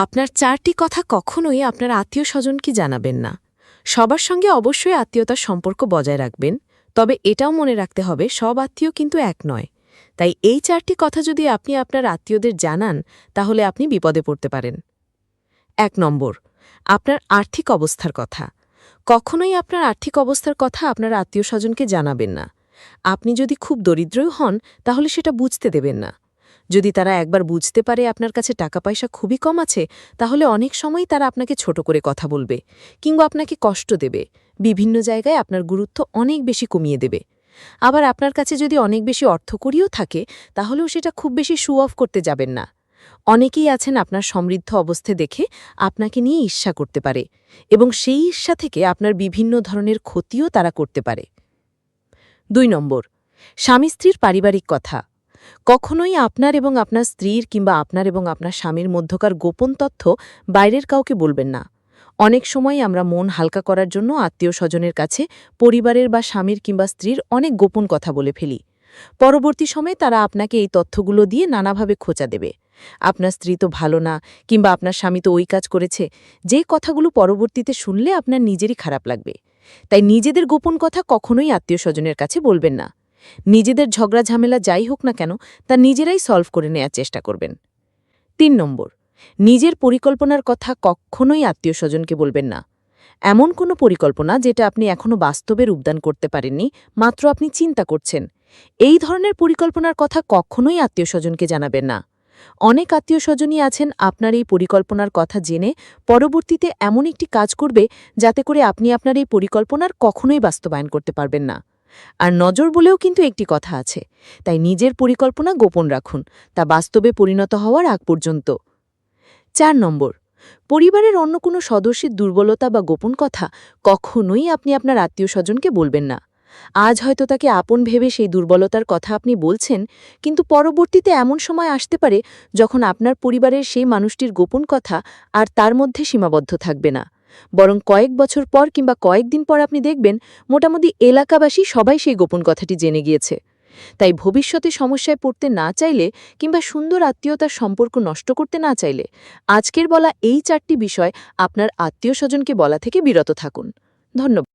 আপনার ৪টি কথা কখনোই আপনার আত্মীয়স্বজনকে জানাবেন না। সবার সঙ্গে অবশ্যই আত্মীয়তার সম্পর্ক বজায় রাখবেন, তবে এটাও মনে রাখতে হবে সব আত্মীয় কিন্তু এক নয়। তাই এই ৪টি কথা যদি আপনি আপনার আত্মীয়দের জানান, তাহলে আপনি বিপদে পড়তে পারেন। ১ নম্বর, আপনার আর্থিক অবস্থার কথা। কখনোই আপনার আর্থিক অবস্থার কথা আপনার আত্মীয়স্বজনকে জানাবেন না। আপনি যদি খুব দরিদ্রও হন, তাহলে সেটা বুঝতে দেবেন না। যদি তারা একবার বুঝতে পারে আপনার কাছে টাকা পয়সা খুবই কম আছে, তাহলে অনেক সময় তারা আপনাকে ছোট করে কথা বলবে, কিংবা আপনাকে কষ্ট দেবে, বিভিন্ন জায়গায় আপনার গুরুত্ব অনেক বেশি কমিয়ে দেবে। আবার আপনার কাছে যদি অনেক বেশি অর্থকড়িও থাকে, তাহলেও সেটা খুব বেশি শো অফ করতে যাবেন না। অনেকেই আছেন আপনার সমৃদ্ধ অবস্থা দেখে আপনাকে নিয়ে ঈর্ষা করতে পারে, এবং সেই ঈর্ষা থেকে আপনার বিভিন্ন ধরনের ক্ষতিও তারা করতে পারে। ২ নম্বর, স্বামী স্ত্রীর পারিবারিক কথা। কখনোই আপনার এবং আপনার স্ত্রীর কিংবা আপনার এবং আপনার স্বামীর মধ্যকার গোপন তথ্য বাইরের কাউকে বলবেন না। অনেক সময় আমরা মন হালকা করার জন্য আত্মীয় স্বজনের কাছে পরিবারের বা স্বামীর কিংবা স্ত্রীর অনেক গোপন কথা বলে ফেলি। পরবর্তী সময়ে তারা আপনাকে এই তথ্যগুলো দিয়ে নানাভাবে খোঁচা দেবে। আপনার স্ত্রী তো ভালো না, কিংবা আপনার স্বামী তো ওই কাজ করেছে, যে কথাগুলো পরবর্তীতে শুনলে আপনার নিজেরই খারাপ লাগবে। তাই নিজেদের গোপন কথা কখনোই আত্মীয় স্বজনের কাছে বলবেন না। নিজেদের ঝগড়া ঝামেলা যাই হোক না কেন, তা নিজেরাই সলভ করে নেয়ার চেষ্টা করবেন। ৩ নম্বর, নিজের পরিকল্পনার কথা কখনোই আত্মীয় স্বজনকে বলবেন না। এমন কোনো পরিকল্পনা যেটা আপনি এখনও বাস্তবে রূপদান করতে পারেননি, মাত্র আপনি চিন্তা করছেন, এই ধরনের পরিকল্পনার কথা কখনোই আত্মীয় স্বজনকে জানাবেন না। অনেক আত্মীয় স্বজনই আছেন আপনার এই পরিকল্পনার কথা জেনে পরবর্তীতে এমন একটি কাজ করবে যাতে করে আপনি আপনার এই পরিকল্পনার কখনোই বাস্তবায়ন করতে পারবেন না। আর নজর বলেও কিন্তু একটি কথা আছে, তাই নিজের পরিকল্পনা গোপন রাখুন, তা বাস্তবে পরিণত হওয়ার আগ পর্যন্ত। ৪ নম্বর, পরিবারের অন্য কোনো সদস্যের দুর্বলতা বা গোপন কথা কখনোই আপনি আপনার আত্মীয় স্বজনকে বলবেন না। আজ হয়তো তাকে আপন ভেবে সেই দুর্বলতার কথা আপনি বলছেন, কিন্তু পরবর্তীতে এমন সময় আসতে পারে যখন আপনার পরিবারের সেই মানুষটির গোপন কথা আর তার মধ্যে সীমাবদ্ধ থাকবে না, বরং কয়েক বছর পর কিংবা কয়েকদিন পর আপনি দেখবেন মোটামুটি এলাকাবাসী সবাই সেই গোপন কথাটি জেনে গিয়েছে। তাই ভবিষ্যতে সমস্যায় পড়তে না চাইলে কিংবা সুন্দর আত্মীয়তার সম্পর্ক নষ্ট করতে না চাইলে আজকের বলা এই ৪টি বিষয় আপনার আত্মীয় স্বজনকে বলা থেকে বিরত থাকুন। ধন্যবাদ।